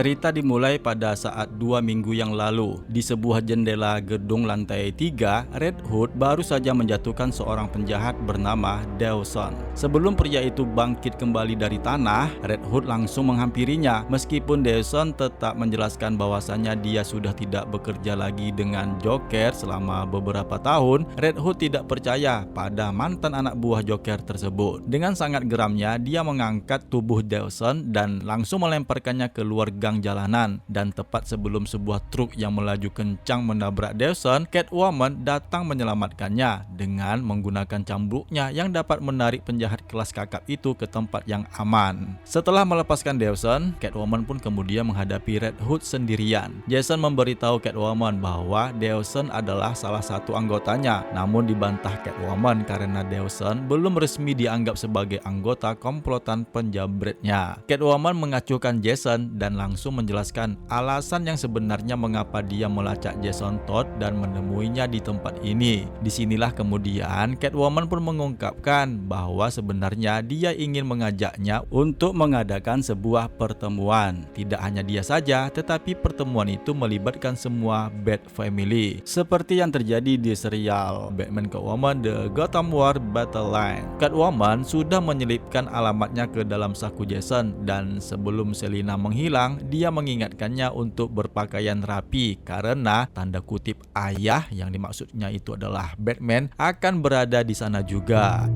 Cerita dimulai pada saat 2 minggu yang lalu. Di sebuah jendela gedung lantai 3, Red Hood baru saja menjatuhkan seorang penjahat bernama Dawson. Sebelum pria itu bangkit kembali dari tanah, Red Hood langsung menghampirinya. Meskipun Dawson tetap menjelaskan bahwasannya dia sudah tidak bekerja lagi dengan Joker selama beberapa tahun, Red Hood tidak percaya pada mantan anak buah Joker tersebut. Dengan sangat geramnya, dia mengangkat tubuh Dawson dan langsung melemparkannya keluar gang jalanan. Dan tepat sebelum sebuah truk yang melaju kencang menabrak Dawson, Catwoman datang menyelamatkannya dengan menggunakan cambuknya yang dapat menarik penjahat kelas kakap itu ke tempat yang aman. Setelah melepaskan Dawson, Catwoman pun kemudian menghadapi Red Hood sendirian. Jason memberitahu Catwoman bahwa Dawson adalah salah satu anggotanya, namun dibantah Catwoman karena Dawson belum resmi dianggap sebagai anggota komplotan penjamretnya. Catwoman mengacuhkan Jason dan langsung menjelaskan alasan yang sebenarnya mengapa dia melacak Jason Todd dan menemuinya di tempat ini. Disinilah kemudian Catwoman pun mengungkapkan bahwa sebenarnya dia ingin mengajaknya untuk mengadakan sebuah pertemuan. Tidak hanya dia saja, tetapi pertemuan itu melibatkan semua Bat Family, seperti yang terjadi di serial Batman Catwoman The Gotham War Battle Line. Catwoman sudah menyelipkan alamatnya ke dalam saku Jason, dan sebelum Selina menghilang, dia mengingatkannya untuk berpakaian rapi karena tanda kutip ayah yang dimaksudnya itu adalah Batman akan berada di sana juga.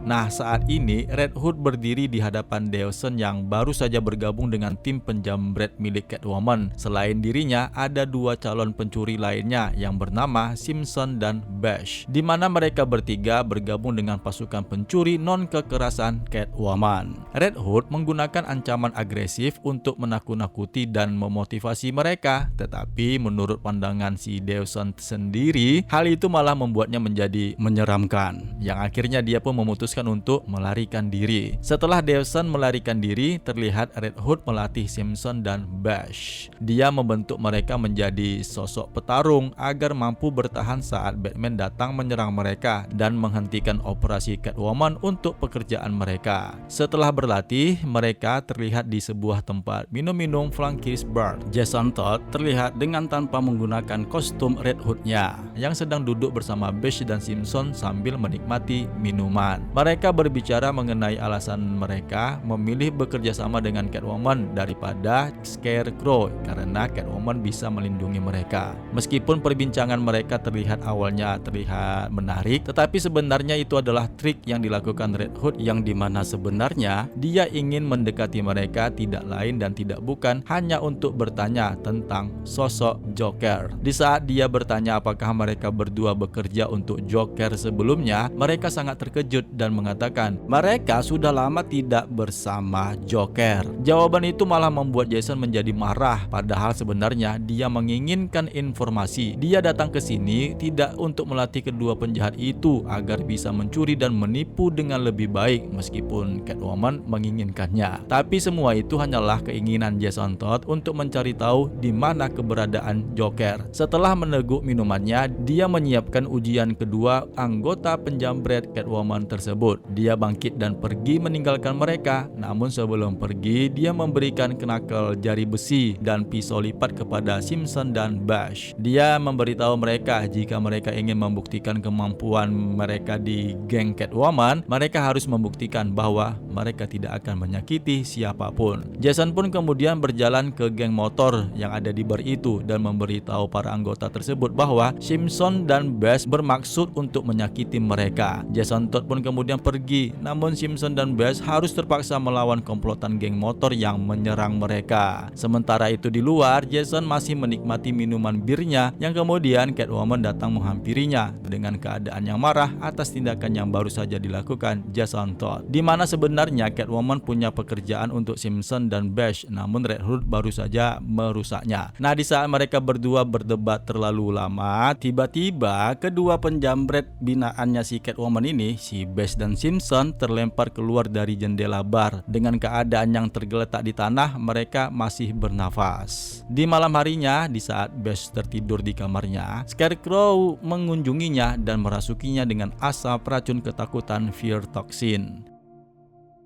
Nah, saat ini Red Hood berdiri di hadapan Dawson yang baru saja bergabung dengan tim penjamret milik Catwoman. Selain dirinya, ada dua calon pencuri lainnya yang bernama Simpson dan Bash, di mana mereka bertiga bergabung dengan pasukan pencuri non-kekerasan Catwoman. Red Hood menggunakan ancaman agresif untuk menakut-nakuti dan memotivasi mereka, tetapi menurut pandangan si Dawson sendiri, hal itu malah membuatnya menjadi menyeramkan, yang akhirnya dia pun memutuskan untuk melarikan diri. Setelah Dawson melarikan diri, terlihat Red Hood melatih Simpson dan Bash. Dia membentuk mereka menjadi sosok petarung agar mampu bertahan saat Batman datang menyerang mereka dan menghentikan operasi Catwoman untuk pekerjaan mereka. Setelah berlatih, mereka terlihat di sebuah tempat minum-minum Flunkies Bar. Jason Todd terlihat dengan tanpa menggunakan kostum Red Hood-nya yang sedang duduk bersama Bash dan Simpson sambil menikmati minuman. Mereka berbicara mengenai alasan mereka memilih bekerja sama dengan Catwoman daripada Scarecrow karena Catwoman bisa melindungi mereka. Meskipun perbincangan mereka awalnya terlihat menarik, tetapi sebenarnya itu adalah trik yang dilakukan Red Hood, yang dimana sebenarnya dia ingin mendekati mereka tidak lain dan tidak bukan hanya untuk bertanya tentang sosok Joker. Di saat dia bertanya apakah mereka berdua bekerja untuk Joker sebelumnya, mereka sangat terkejut dan mengatakan mereka sudah lama tidak bersama Joker. Jawaban itu malah membuat Jason menjadi marah, padahal sebenarnya dia menginginkan informasi. Dia datang ke sini tidak untuk melatih kedua penjahat itu agar bisa mencuri dan menipu dengan lebih baik, meskipun Catwoman menginginkannya. Tapi semua itu hanyalah keinginan Jason Todd untuk mencari tahu di mana keberadaan Joker. Setelah meneguk minumannya, dia menyiapkan ujian kedua anggota penjamret Catwoman tersebut. Dia bangkit dan pergi meninggalkan mereka. Namun sebelum pergi, dia memberikan knuckle jari besi dan pisau lipat kepada Simpson dan Bash. Dia memberitahu mereka jika mereka ingin membuktikan kemampuan mereka di geng Catwoman, mereka harus membuktikan bahwa mereka tidak akan menyakiti siapapun. Jason pun kemudian berjalan ke geng motor yang ada di bar itu dan memberitahu para anggota tersebut bahwa Simpson dan Bash bermaksud untuk menyakiti mereka. Jason Todd pun kemudian pergi, namun Simpson dan Bash harus terpaksa melawan komplotan geng motor yang menyerang mereka. Sementara itu di luar, Jason masih menikmati minuman birnya yang kemudian Catwoman datang menghampirinya dengan keadaan yang marah atas tindakan yang baru saja dilakukan Jason Todd, di mana sebenarnya Catwoman punya pekerjaan untuk Simpson dan Bash, namun Red Hood baru saja merusaknya. Nah, di saat mereka berdua berdebat terlalu lama, tiba-tiba kedua penjamret binaannya si Catwoman ini, si Bash dan Simpson, terlempar keluar dari jendela bar. Dengan keadaan yang tergeletak di tanah, mereka masih bernafas. Di malam harinya, di saat Bash tertidur di kamarnya, Scarecrow mengunjunginya dan merasukinya dengan asap racun ketakutan Fear Toxin.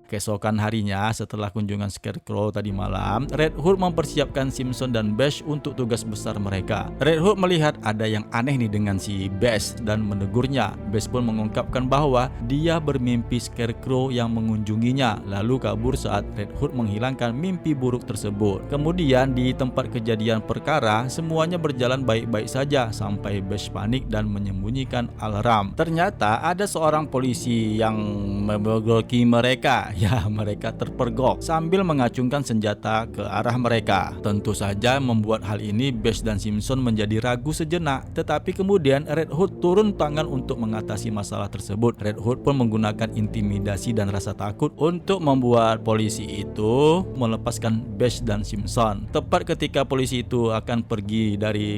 Keesokan harinya setelah kunjungan Scarecrow tadi malam, Red Hood mempersiapkan Simpson dan Bash untuk tugas besar mereka. Red Hood melihat ada yang aneh nih dengan si Bash dan menegurnya. Bash pun mengungkapkan bahwa dia bermimpi Scarecrow yang mengunjunginya lalu kabur saat Red Hood menghilangkan mimpi buruk tersebut. Kemudian di tempat kejadian perkara semuanya berjalan baik-baik saja sampai Bash panik dan menyembunyikan alarm. Ternyata ada seorang polisi yang memergoki mereka. Ya, mereka terpergok sambil mengacungkan senjata ke arah mereka. Tentu saja membuat hal ini Bash dan Simpson menjadi ragu sejenak, tetapi kemudian Red Hood turun tangan untuk mengatasi masalah tersebut. Red Hood pun menggunakan intimidasi dan rasa takut untuk membuat polisi itu melepaskan Bash dan Simpson. Tepat ketika polisi itu akan pergi dari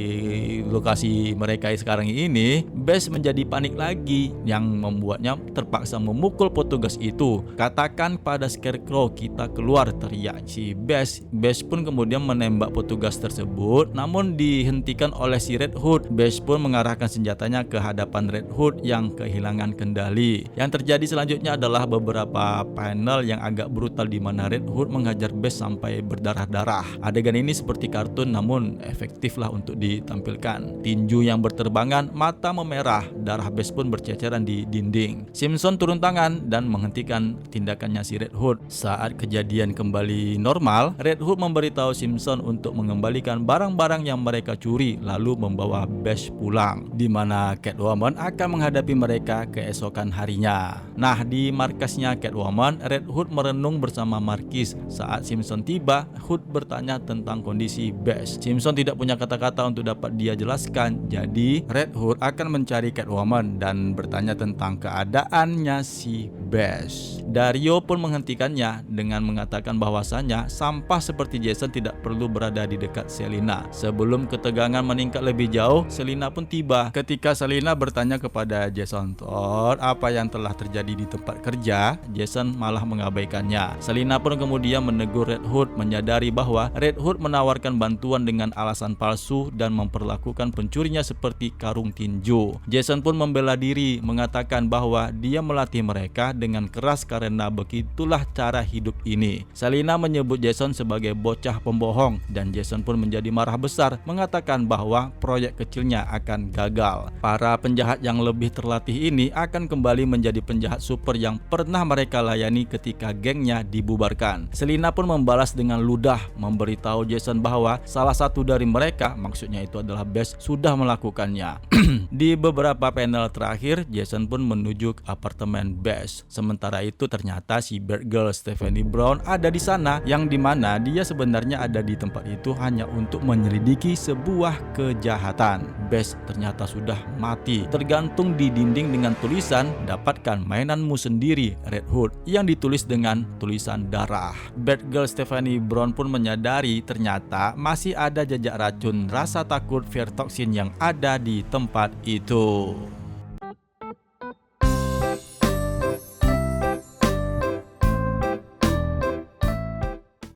lokasi mereka sekarang ini, Bash menjadi panik lagi yang membuatnya terpaksa memukul petugas itu. Katakan pada Scarecrow, kita keluar, teriak si Bash. Bash pun kemudian menembak petugas tersebut, namun dihentikan oleh si Red Hood. Bash pun mengarahkan senjatanya ke hadapan Red Hood yang kehilangan kendali. Yang terjadi selanjutnya adalah beberapa panel yang agak brutal di mana Red Hood menghajar Bash sampai berdarah-darah. Adegan ini seperti kartun namun efektif lah untuk ditampilkan. Tinju yang berterbangan, mata memerah, darah Bash pun berceceran di dinding. Simpson turun tangan dan menghentikan tindakannya si Red Hood. Saat kejadian kembali normal, Red Hood memberitahu Simpson untuk mengembalikan barang-barang yang mereka curi lalu membawa Bash pulang, di mana Catwoman akan menghadapi mereka keesokan harinya. Nah, di markasnya Catwoman, Red Hood merenung bersama Marquis. Saat Simpson tiba, Hood bertanya tentang kondisi Bash. Simpson tidak punya kata-kata untuk dapat dia jelaskan, jadi Red Hood akan mencari Catwoman dan bertanya tentang keadaannya si Bash. Dario pun menghentikannya dengan mengatakan bahwasannya sampah seperti Jason tidak perlu berada di dekat Selina. Sebelum ketegangan meningkat lebih jauh, Selina pun tiba. Ketika Selina bertanya kepada Jason Todd apa yang telah terjadi di tempat kerja, Jason malah mengabaikannya. Selina pun kemudian menegur Red Hood, menyadari bahwa Red Hood menawarkan bantuan dengan alasan palsu dan memperlakukan pencurinya seperti karung tinju. Jason pun membela diri, mengatakan bahwa dia melatih mereka dengan keras karena begitulah cara hidup ini. Selina menyebut Jason sebagai bocah pembohong dan Jason pun menjadi marah besar, mengatakan bahwa proyek kecilnya akan gagal. Para penjahat yang lebih terlatih ini akan kembali menjadi penjahat super yang pernah mereka layani ketika gengnya dibubarkan. Selina pun membalas dengan ludah, memberitahu Jason bahwa salah satu dari mereka, maksudnya itu adalah Bash, sudah melakukannya. Di beberapa panel terakhir, Jason pun menuju ke apartemen Bash. Sementara itu ternyata si Batgirl Stephanie Brown ada di sana, yang dimana dia sebenarnya ada di tempat itu hanya untuk menyelidiki sebuah kejahatan. Bash ternyata sudah mati, tergantung di dinding dengan tulisan "Dapatkan mainanmu sendiri, Red Hood", yang ditulis dengan tulisan darah. Batgirl Stephanie Brown pun menyadari ternyata masih ada jejak racun rasa takut Fear Toxin yang ada di tempat itu.